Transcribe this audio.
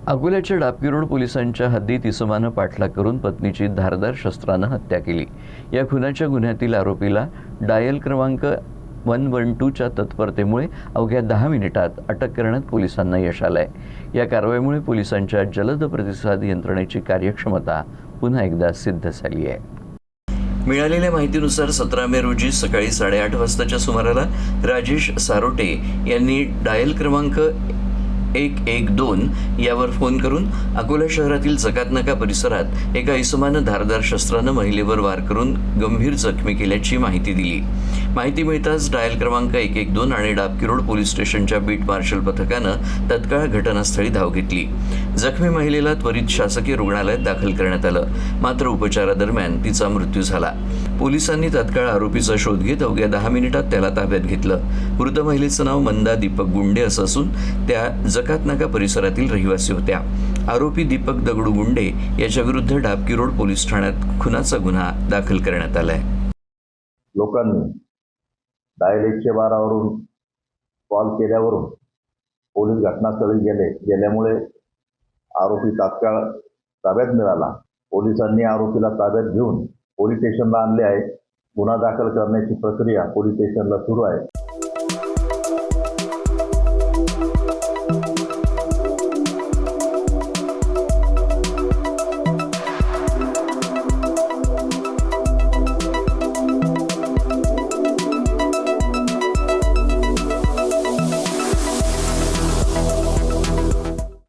अकोल्याच्या डाबकी रोड पोलिसांच्या हद्दीत इसमानं पाठलाग करून पत्नीची धारदार शस्त्रानं हत्या केली। या खुनाच्या गुन्ह्यातील आरोपीला डायल क्रमांक 112च्या तत्परतेमुळे अवघ्या 10 मिनिटात अटक करण्यात पोलिसांना यश आलंय। या कारवाईमुळे पोलिसांच्या जलद प्रतिसाद यंत्रणेची कार्यक्षमता पुन्हा एकदा सिद्ध झाली आहे। मिळालेल्या माहितीनुसार 17 मे रोजी सकाळी 8:30 वाजताच्या सुमाराला राजेश सारोटे यांनी डायल क्रमांक 112 यावर फोन करून अकोला शहरातील जकातनाका परिसरात एका इसमानं धारदार शस्त्रानं महिलेवर वार करून गंभीर जखमी केल्याची माहिती दिली। माहिती मिळताच डायल क्रमांक 112 आणि डाबकी रोड पोलीस स्टेशनच्या बीट मार्शल पथकानं तत्काळ घटनास्थळी धाव घेतली। जखमी महिलेला त्वरित शासकीय रुग्णालयात दाखल करण्यात आलं, मात्र उपचारादरम्यान तिचा मृत्यू झाला। पोलिसांनी तत्काळ आरोपीचा शोध घेत अवघ्या 10 मिनिटात त्याला ताब्यात घेतलं। मृत महिलेचं नाव मंदा दीपक गुंडे असं असून त्या जकातनाका परिसरातील रहिवासी होत्या। आरोपी दीपक दगडू गुंडे याच्या विरुद्ध डाबकी रोड पोलीस ठाण्यात खुनाचा गुन्हा दाखल करण्यात आलाय। लोकांनी डायल 112 वरून कॉल केल्यावरून पोलीस घटनास्थळी गेल्यामुळे आरोपी तात्काळ ताब्यात मिळाला। पोलिसांनी आरोपीला ताब्यात घेऊन पोलीस स्टेशनला आणले आहे। गुन्हा दाखल करण्याची प्रक्रिया पोलीस स्टेशनला सुरू आहे।